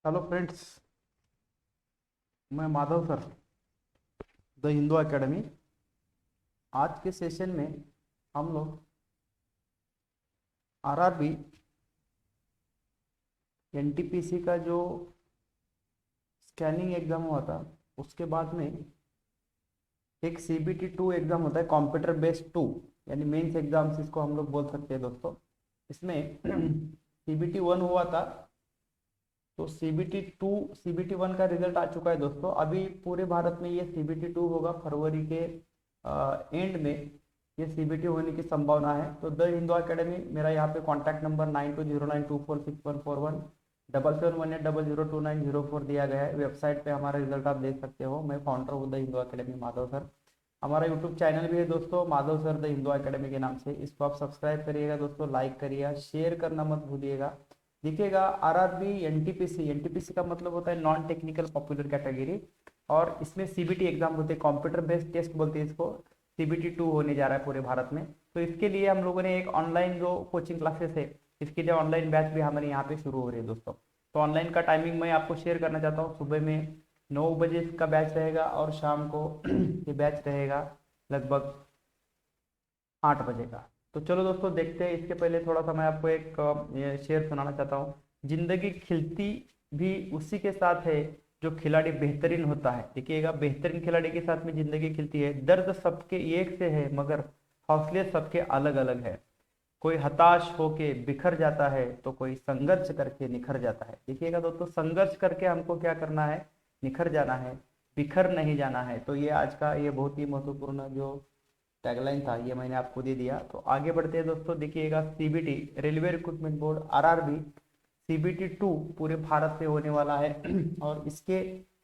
Hello friends. मैं Madhav sir, the Hindu academy. आज के सेशन में हम लोग आरआरबी एनटीपीसी का जो स्कैनिंग एग्जाम हुआ था उसके बाद में एक सीबीटी 2 एग्जाम होता है, कंप्यूटर बेस्ड 2 यानी मेंस एग्जाम्स इसको हम लोग बोल सकते हैं दोस्तों। इसमें सीबीटी 1 हुआ था, तो सीबीटी 2 सीबीटी 1 का रिजल्ट आ चुका है दोस्तों। अभी पूरे भारत में ये सीबीटी 2 होगा, फरवरी के एंड में ये सीबीटी होने की संभावना है। तो द हिंदू एकेडमी, मेरा यहाँ पे कॉन्टैक्ट नंबर 9209246141 7718002904 दिया गया है। वेबसाइट पे हमारा रिजल्ट आप देख सकते हो। मैं फाउंडर हूँ the Hindu academy, Madhav sir. हमारा यूट्यूब चैनल भी है दोस्तों, Madhav sir the Hindu academy के नाम से। इसको आप सब्सक्राइब करिएगा दोस्तों, लाइक करिएगा, शेयर करना मत भूलिएगा। देखिएगा, आरआरबी एनटीपीसी, एनटीपीसी का मतलब होता है नॉन टेक्निकल पॉपुलर कैटेगरी, और इसमें सीबीटी एग्जाम होते हैं, कंप्यूटर बेस्ड टेस्ट बोलते हैं इसको। सीबीटी 2 होने जा रहा है पूरे भारत में। तो इसके लिए हम लोगों ने एक ऑनलाइन जो कोचिंग क्लासेस है, इसके लिए ऑनलाइन बैच भी हमारे यहाँ पे शुरू हो रही है दोस्तों। तो ऑनलाइन का टाइमिंग मैं आपको शेयर करना चाहता हूँ। सुबह में 9 बजे का बैच रहेगा और शाम को ये बैच रहेगा लगभग 8 बजे का। तो चलो दोस्तों देखते हैं। इसके पहले थोड़ा सा मैं आपको एक शेर सुनाना चाहता हूँ। जिंदगी खिलती भी उसी के साथ है जो खिलाड़ी बेहतरीन होता है। देखिएगा, बेहतरीन खिलाड़ी के साथ में जिंदगी खिलती है। दर्द सबके एक से है मगर हौसले सबके अलग अलग है। कोई हताश होके बिखर जाता है तो कोई संघर्ष करके निखर जाता है। देखिएगा दोस्तों, संघर्ष करके हमको क्या करना है, निखर जाना है, बिखर नहीं जाना है। तो ये आज का ये बहुत ही महत्वपूर्ण जो टैगलाइन था ये मैंने आपको दे दिया। तो आगे बढ़ते हैं दोस्तों। देखिएगा, CBT railway recruitment board RRB CBT 2 पूरे भारत से होने वाला है और इसके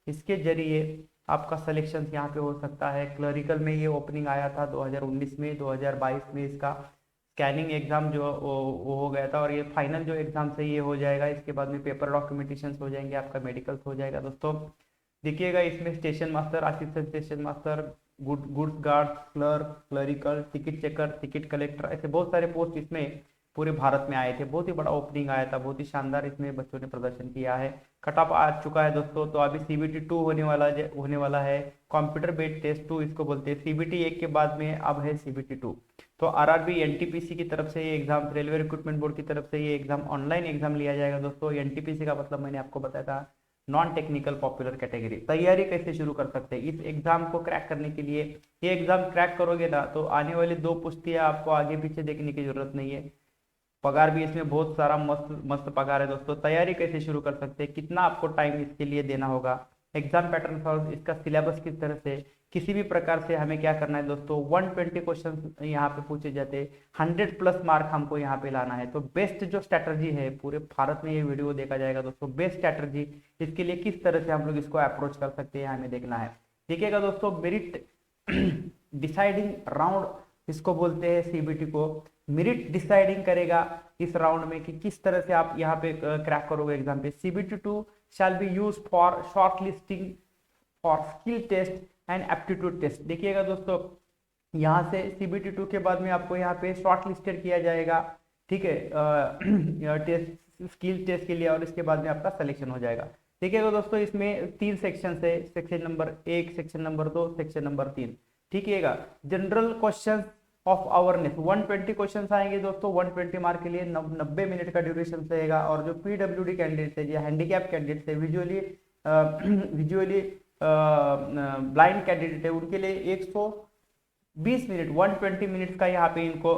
इसके जरिए आपका सिलेक्शन यहाँ पे हो सकता है। क्लरिकल में ये ओपनिंग आया था 2019 में, 2022 में इसका स्कैनिंग एग्जाम जो वो हो गया था, और ये फाइनल जो एग्जाम से ये हो जाएगा। इसके बाद में पेपर डॉक्यूमेंटेशन हो जाएंगे, आपका मेडिकल्स हो जाएगा दोस्तों। देखिएगा, इसमें station master, assistant station master, goods guard, clerk, clerical, ticket checker, ticket collector, ऐसे बहुत सारे पोस्ट इसमें पूरे भारत में आए थे। बहुत ही बड़ा ओपनिंग आया था, बहुत ही शानदार इसमें बच्चों ने प्रदर्शन किया है। कट ऑफ आ चुका है दोस्तों। तो अभी सीबीटी 2 होने वाला है। कंप्यूटर बेस्ड टेस्ट 2 इसको बोलते हैं। सीबीटी 1 के बाद में अब है सीबीटी 2। तो आरआरबी एनटीपीसी की तरफ से ये एग्जाम, रेलवे रिक्रूटमेंट बोर्ड की तरफ से ये एग्जाम, ऑनलाइन एग्जाम लिया जाएगा दोस्तों। एनटीपीसी का मतलब मैंने आपको बताया था, नॉन टेक्निकल पॉपुलर कैटेगरी। तैयारी कैसे शुरू कर सकते हैं इस एग्जाम को क्रैक करने के लिए? ये एग्जाम क्रैक करोगे ना तो आने वाली 2 पुश्तियां आपको आगे पीछे देखने की जरूरत नहीं है। पगार भी इसमें बहुत सारा मस्त मस्त पगार है दोस्तों। तैयारी कैसे शुरू कर सकते हैं, कितना आपको टाइम इसके लिए देना होगा, एग्जाम पैटर्न सॉल्व, इसका सिलेबस किस तरह से, किसी भी प्रकार से हमें क्या करना है दोस्तों। 120 क्वेश्चन यहाँ पे पूछे जाते हैं, 100+ मार्क हमको यहाँ पे लाना है। तो बेस्ट जो स्ट्रैटेजी है, पूरे भारत में ये वीडियो देखा जाएगा दोस्तों। बेस्ट स्ट्रैटेजी, इसके लिए किस तरह से हम लोग इसको अप्रोच कर सकते हैं हमें देखना है। देखिएगा दोस्तों, मेरिट डिसाइडिंग राउंड इसको बोलते हैं सीबीटी को। मेरिट डिसाइडिंग करेगा इस राउंड में कि किस तरह से आप यहाँ पे क्रैक करोगे एग्जाम पे। CBT 2 shall be use for short listing for skill test and aptitude test. देखिएगा दोस्तों, यहाँ से सीबीटी 2 के बाद में आपको यहाँ पे शॉर्ट लिस्टेड किया जाएगा, ठीक है, टेस्ट, स्किल टेस्ट के लिए, और इसके बाद में आपका सिलेक्शन हो जाएगा। देखिएगा दोस्तों, इसमें 3 सेक्शन है, section number 1, section number 2, section number 3। ठीक है, general question of awareness 120 question आएंगे दोस्तों। 120 मार्क के लिए 90 मिनट का ड्यूरेशन रहेगा। और जो पीडब्ल्यूडी कैंडिडेट है, या हैंडीकैप कैंडिडेट है, विजुअली ब्लाइंड कैंडिडेट है, उनके लिए 120 मिनट, 120 मिनट का यहाँ पे इनको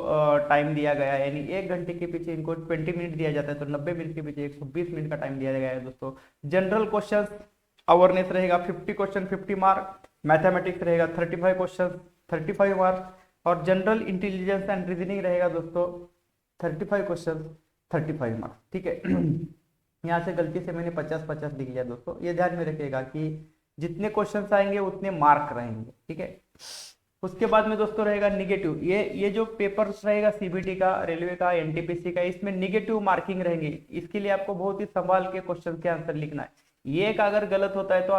टाइम दिया गया है। यानी 1 घंटे के पीछे इनको 20 मिनट दिया जाता है, तो 90 मिनट के पीछे 120 मिनट का टाइम दिया गया है दोस्तों। जनरल क्वेश्चन अवेयरनेस रहेगा 50 क्वेश्चन, 50 मार्क। मैथमेटिक्स रहेगा 35 क्वेश्चन, 35 मार्क। और जनरल इंटेलिजेंस एंड रीजनिंग रहेगा दोस्तों 35 क्वेश्चन, 35 मार्क्स। ठीक है, यहाँ से गलती से मैंने 50-50 लिख लिया दोस्तों। ये ध्यान में रखिएगा कि जितने क्वेश्चंस आएंगे उतने मार्क रहेंगे। ठीक है, उसके बाद में दोस्तों रहेगा निगेटिव। ये जो पेपर्स रहेगा सीबीटी का, रेलवे का, एनटीपीसी का, इसमें निगेटिव मार्किंग रहेंगे। इसके लिए आपको बहुत ही संभाल के क्वेश्चन के आंसर लिखना है। ये का अगर गलत होता है तो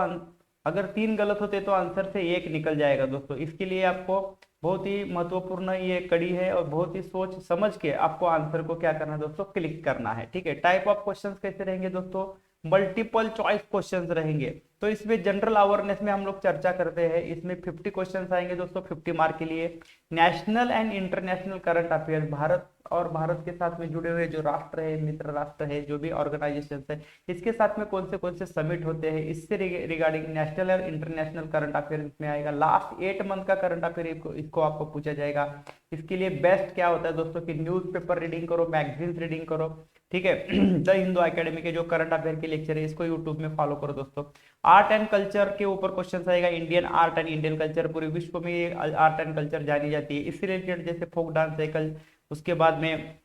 अगर 3 गलत होते तो आंसर से 1 निकल जाएगा दोस्तों। इसके लिए आपको बहुत ही महत्वपूर्ण ये कड़ी है, और बहुत ही सोच समझ के आपको आंसर को क्या करना है दोस्तों, क्लिक करना है। ठीक है, टाइप ऑफ क्वेश्चंस कैसे रहेंगे दोस्तों, मल्टीपल चॉइस क्वेश्चंस रहेंगे। तो इसमें जनरल अवेयरनेस में हम लोग चर्चा करते हैं, इसमें 50 क्वेश्चंस आएंगे दोस्तों 50 मार्क के लिए। National and international current affair, Bharat और भारत के साथ में जुड़े हुए जो राष्ट्र है, मित्र राष्ट्र है, जो भी ऑर्गेनाइजेशन है, इसके साथ में कौन से समिट होते हैं, इससे रिगार्डिंग नेशनल और इंटरनेशनल करंट अफेयर इसमें आएगा। लास्ट 8 मंथ का करंट अफेयर इसको आपको पूछा जाएगा। इसके लिए बेस्ट क्या होता है दोस्तों कि न्यूज़पेपर रीडिंग करो, मैगजीन्स रीडिंग करो, ठीक है। द हिंदू एकेडमी के जो करंट अफेयर के लेक्चर है इसको यूट्यूब में फॉलो करो दोस्तों। आर्ट एंड कल्चर के ऊपर क्वेश्चन आएगा, Indian art and Indian culture, पूरे विश्व में ये आर्ट एंड कल्चर जानी जाती है, इससे रिलेटेड जैसे फोक डांस है, कल उसके बाद में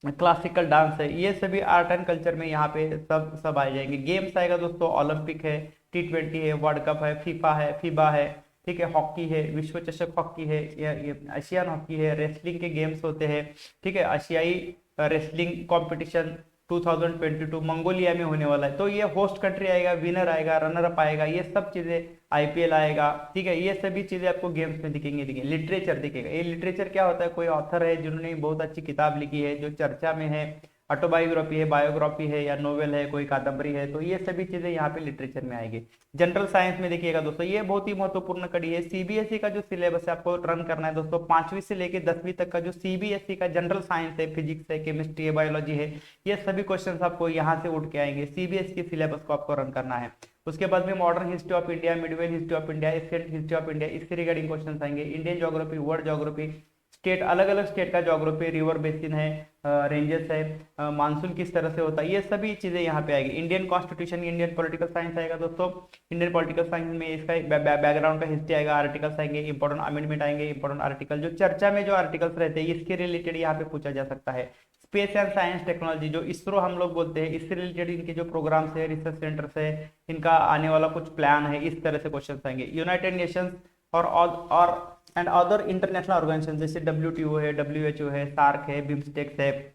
क्लासिकल डांस है, ये सभी आर्ट एंड कल्चर में यहाँ पे सब आ जाएंगे। गेम्स आएगा दोस्तों, ओलंपिक है, T20 है, वर्ल्ड कप है, फीफा है, फीबा है, ठीक है, हॉकी है, विश्व चषक हॉकी है, ये एशियन हॉकी है, रेसलिंग के गेम्स होते हैं, ठीक है, एशियाई रेसलिंग कंपटीशन 2022 मंगोलिया में होने वाला है। तो ये होस्ट कंट्री आएगा, विनर आएगा, रनर अप आएगा, ये सब चीजें, IPL आएगा, ठीक है, ये सभी चीजें आपको गेम्स में दिखेंगे। लिटरेचर दिखेगा, ये लिटरेचर क्या होता है, कोई ऑथर है जिन्होंने बहुत अच्छी किताब लिखी है जो चर्चा में है, ऑटोबायोग्राफी है, बायोग्राफी है, या नोवेल है, कोई कादम्बरी है, तो ये सभी चीजें यहाँ पे लिटरेचर में आएगी। जनरल साइंस में देखिएगा दोस्तों, ये बहुत ही महत्वपूर्ण कड़ी है। CBSE का जो सिलेबस है आपको रन करना है दोस्तों, 5वीं से लेकर 10वीं तक का जो CBSE का जनरल साइंस है, फिजिक्स है, केमिस्ट्री है, बायोलॉजी है, ये सभी क्वेश्चन आपको यहाँ से उठ के आएंगे। CBSE के सिलेबस को आपको रन करना है। उसके बाद में modern history of India, Midvale history of India, Asian history of India, इससे रिगार्डिंग क्वेश्चन आएंगे। Indian geography, world geography, state, अलग अलग स्टेट का ज्योग्राफी, रिवर बेसिन है, रेंजेस है, मानसून किस तरह से होता है, ये सभी चीजें यहाँ पे आएगी। Indian constitution, Indian political science आएगा दोस्तों। इंडियन पॉलिटिकल साइंस में इसका बैकग्राउंड का हिस्ट्री आएगा, आर्टिकल्स आएंगे, इंपॉर्टेंट अमेंडमेंट आएंगे, इंपॉर्टेंट आर्टिकल, जो चर्चा में जो आर्टिकल्स रहते हैं इसके रिलेटेड यहाँ पे पूछा जा सकता है। स्पेस एंड साइंस टेक्नोलॉजी, जो इसरो हम लोग बोलते हैं, इससे रिलेटेड इनके जो प्रोग्राम्स है, रिसर्च सेंटर्स है, इनका आने वाला कुछ प्लान है, इस तरह से क्वेश्चन आएंगे। यूनाइटेड नेशंस और एंड अदर इंटरनेशनल ऑर्गेनाइजेशन जैसे WTO है, WHO है, सार्क है, बिम्स्टेक्स है,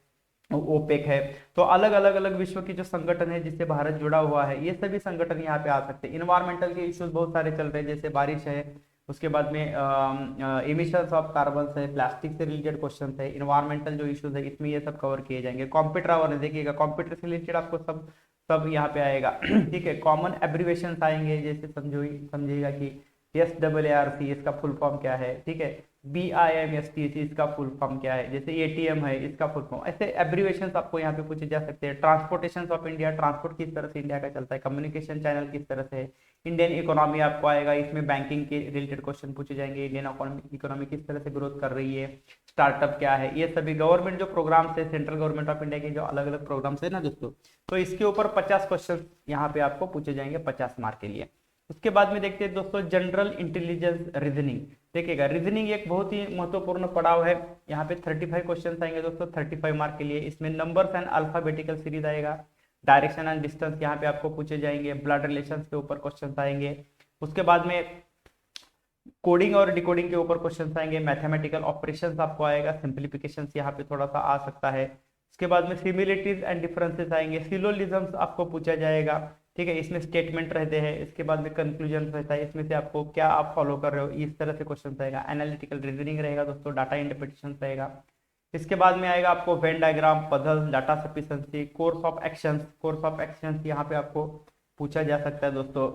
ओपेक है, तो अलग अलग विश्व की जो संगठन है जिससे भारत जुड़ा हुआ है, ये सभी संगठन यहाँ पे आ सकते हैं। इन्वायरमेंटल के इश्यूज बहुत सारे चल रहे हैं, जैसे बारिश है, उसके बाद में इमिशंस ऑफ कार्बन है, प्लास्टिक से रिलेटेड क्वेश्चन है, इन्वायरमेंटल जो इश्यूज है इसमें ये सब कवर किए जाएंगे। कंप्यूटर अवेयरनेस देखिएगा, कंप्यूटर से रिलेटेड आपको सब यहाँ पे आएगा, ठीक है। कॉमन एब्रीवेशन आएंगे, जैसे समझिएगा कि SAARC इसका फुल फॉर्म क्या है, ठीक है, BIMSTC इसका फुल फॉर्म क्या है, जैसे ATM है इसका फुल फॉर्म, ऐसे एब्रीवेशंस आपको यहाँ पे पूछे जा सकते हैं। ट्रांसपोर्टेशन ऑफ इंडिया, ट्रांसपोर्ट किस तरह से इंडिया का चलता है, कम्युनिकेशन चैनल किस तरह से है, इंडियन इकोनॉमी आपको आएगा, इसमें बैंकिंग के रिलेटेड क्वेश्चन पूछे जाएंगे, इंडियन इकोनॉमी किस तरह से ग्रोथ कर रही है, स्टार्टअप क्या है, ये सभी गवर्नमेंट जो प्रोग्राम्स है, सेंट्रल गवर्नमेंट ऑफ इंडिया के जो अलग अलग प्रोग्राम्स है ना दोस्तों, तो इसके ऊपर 50 क्वेश्चन यहाँ पे आपको पूछे जाएंगे 50 मार्क के लिए। उसके बाद में देखते हैं दोस्तों जनरल इंटेलिजेंस रीजनिंग। देखिएगा, रीजनिंग एक बहुत ही महत्वपूर्ण पड़ाव है, यहाँ पे 35 क्वेश्चन आएंगे दोस्तों 35 मार्क के लिए। इसमें नंबर्स एंड अल्फाबेटिकल सीरीज आएगा, डायरेक्शन एंड डिस्टेंस यहाँ पे आपको पूछे जाएंगे, ब्लड रिलेशन के ऊपर क्वेश्चन आएंगे। उसके बाद में कोडिंग और डिकोडिंग के ऊपर क्वेश्चन आएंगे, मैथमेटिकल ऑपरेशंस आपको आएगा, सिंप्लीफिकेशंस यहाँ पे थोड़ा सा आ सकता है। उसके बाद में सिमिलरिटीज एंड डिफरेंसेस आएंगे, सिलोजिज्म्स आपको पूछा जाएगा, ठीक है, इसमें स्टेटमेंट रहते हैं। इसके बाद में कंक्लूजन रहता है, इसमें से आपको क्या आप फॉलो कर रहे हो, इस तरह से क्वेश्चन आएगा। एनालिटिकल रीजनिंग रहेगा दोस्तों, डाटा इंटरप्रिटेशन रहेगा। इसके बाद में आएगा आपको Venn diagram, puzzle, data sufficiency, course of actions यहाँ पे आपको पूछा जा सकता है दोस्तों।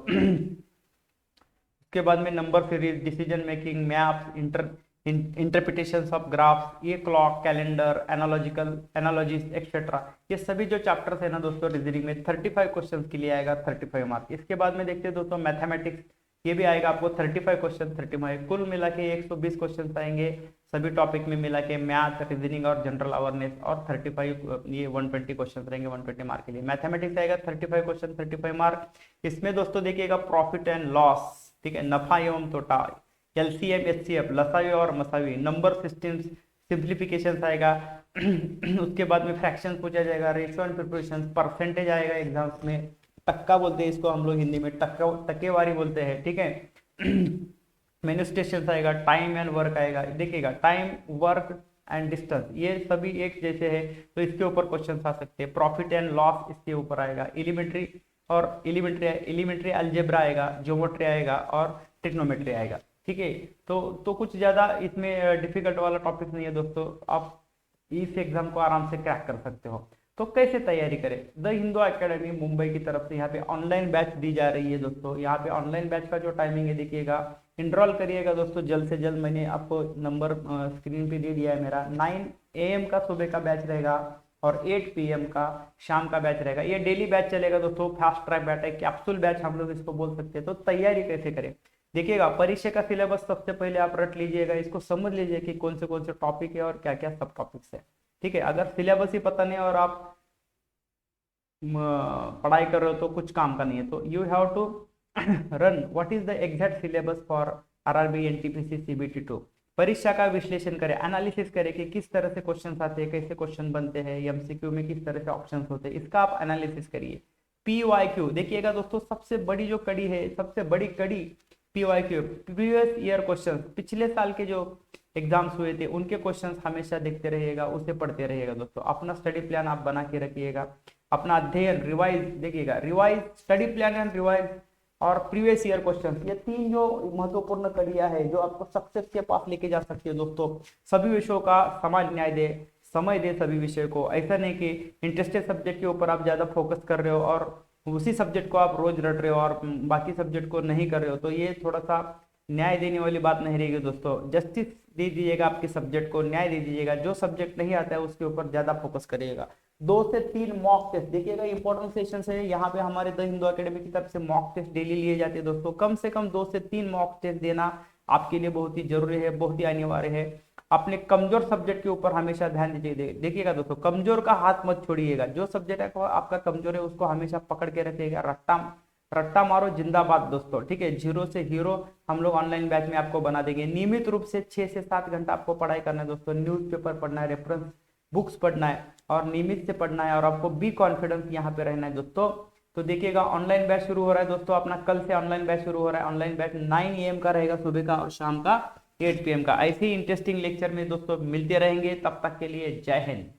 उसके बाद में number series, decision making, maps, interpretations of graphs, ये क्लॉक, कैलेंडर, एनालॉजीज एक्सेट्रा, ये सभी जो चैप्टर्स है ना दोस्तों रीजनिंग में 35 क्वेश्चंस के लिए आएगा 35 मार्क। इसके बाद में देखते हैं दोस्तों मैथमेटिक्स, ये भी आएगा आपको 35 क्वेश्चन 35, कुल मिला के 120 क्वेश्चन आएंगे सभी टॉपिक में मिला के, मैथ, रीजनिंग और जनरल अवेयरनेस, और 35 ये 120 क्वेश्चन रहेंगे 120 मार्क के लिए। मैथमेटिक्स आएगा 35 क्वेश्चन 35 मार्क। इसमें दोस्तों देखिएगा प्रॉफिट एंड लॉस, ठीक है, नफा एवं तोटा, LCM HCF, लसावी और मसावी, नंबर सिस्टम्स, सिंप्लीफिकेशन आएगा। उसके बाद में फ्रैक्शन पूछा जाएगा, रेशियो एंड प्रिपरेशन, परसेंटेज आएगा एग्जाम्स में, टक्का बोलते हैं इसको हम लोग हिंदी में, टक्केवारी बोलते हैं, ठीक है। मैनिफेस्टेशन आएगा, टाइम एंड वर्क आएगा। देखिएगा टाइम, वर्क एंड डिस्टेंस ये सभी एक जैसे है, तो इसके ऊपर क्वेश्चन आ सकते हैं। प्रॉफिट एंड लॉस इसके ऊपर आएगा। एलिमेंट्री अलजेब्रा आएगा, ज्योमेट्री आएगा और ट्रिग्नोमेट्री आएगा, ठीक है। तो कुछ ज्यादा इसमें डिफिकल्ट वाला टॉपिक नहीं है दोस्तों, आप इस एग्जाम को आराम से क्रैक कर सकते हो। तो कैसे तैयारी करें? द हिंदू एकेडमी मुंबई की तरफ से यहाँ पे ऑनलाइन बैच दी जा रही है दोस्तों। यहाँ पे ऑनलाइन बैच का जो टाइमिंग है देखिएगा, इनरोल करिएगा दोस्तों जल्द से जल्द। मैंने आपको नंबर स्क्रीन पे दे दिया है मेरा। 9 AM का सुबह का बैच रहेगा और 8 PM का शाम का बैच रहेगा। ये डेली बैच चलेगा दोस्तों, फास्ट ट्रैक बैच है, कैप्सूल बैच हम लोग इसको बोल सकते हैं। तो तैयारी कैसे करें देखिएगा, परीक्षा का सिलेबस सबसे पहले आप रट लीजिएगा, इसको समझ लीजिए कि कौन से टॉपिक है और क्या क्या सब टॉपिक्स है। ठीक है, अगर सिलेबस ही पता नहीं और आप पढ़ाई कर रहे हो तो कुछ काम का नहीं है। तो you have to run what is the exact syllabus for RRB NTPC CBT 2। परीक्षा का विश्लेषण करें, एनालिसिस करें कि किस तरह से क्वेश्चन आते हैं, कैसे क्वेश्चन बनते हैं, एमसीक्यू में किस तरह से ऑप्शंस होते हैं, इसका आप एनालिसिस करिए। पीवाईक्यू देखिएगा दोस्तों, सबसे बड़ी जो कड़ी है, सबसे बड़ी कड़ी पीवाईक्यू, प्रीवियस ईयर क्वेश्चन, पिछले साल के जो एग्जाम्स हुए थे उनके क्वेश्चंस हमेशा देखते रहिएगा, उसे पढ़ते रहिएगा दोस्तों। अपना स्टडी प्लान आप बना के रखिएगा, अपना अध्ययन रिवाइज देखिएगा, revise, study plan and revise और प्रीवियस ईयर क्वेश्चन, ये तीन जो महत्वपूर्ण कड़ियां है जो आपको सक्सेस के पास लेके जा सकती है दोस्तों। सभी विषयों का समाज न्याय दे, समय दे सभी विषय को। ऐसा नहीं कि इंटरेस्टेड सब्जेक्ट के ऊपर आप ज्यादा फोकस कर रहे हो और उसी सब्जेक्ट को आप रोज रट रहे हो और बाकी सब्जेक्ट को नहीं कर रहे हो, तो ये थोड़ा सा न्याय देने वाली बात नहीं रहेगी दोस्तों। जस्टिस दे दीजिएगा आपके सब्जेक्ट को, न्याय दे दीजिएगा। जो सब्जेक्ट नहीं आता है उसके ऊपर ज्यादा फोकस करिएगा। 2 से 3 मॉक टेस्ट देखिएगा, इंपॉर्टेंट सेशन है। यहाँ पे हमारे द हिंदू एकेडमी की तरफ से मॉक टेस्ट डेली लिए जाते हैं दोस्तों। कम से कम 2 से 3 मॉक टेस्ट देना आपके लिए बहुत ही जरूरी है, बहुत ही अनिवार्य है। अपने कमजोर सब्जेक्ट के ऊपर हमेशा ध्यान दीजिए। देखिएगा दोस्तों, कमजोर का हाथ मत छोड़िएगा। जो सब्जेक्ट आपका कमजोर है उसको हमेशा पकड़ के रखिएगा। रट्टा रट्टा मारो जिंदाबाद दोस्तों। ठीक है, जीरो से हीरो हम लोग ऑनलाइन बैच में आपको बना देंगे। नियमित रूप से 6 से 7 घंटा आपको पढ़ाई करना है दोस्तों। न्यूज़पेपर पढ़ना है, रेफरेंस बुक्स पढ़ना है और नियमित से पढ़ना है और आपको बी कॉन्फिडेंस यहाँ पे रहना है दोस्तों। तो देखिएगा, ऑनलाइन बैच शुरू हो रहा है दोस्तों अपना। कल से ऑनलाइन बैच शुरू हो रहा है। ऑनलाइन बैच 9 AM का रहेगा सुबह का और शाम का 8 PM का। ऐसे ही इंटरेस्टिंग लेक्चर में दोस्तों मिलते रहेंगे। तब तक के लिए जय हिंद।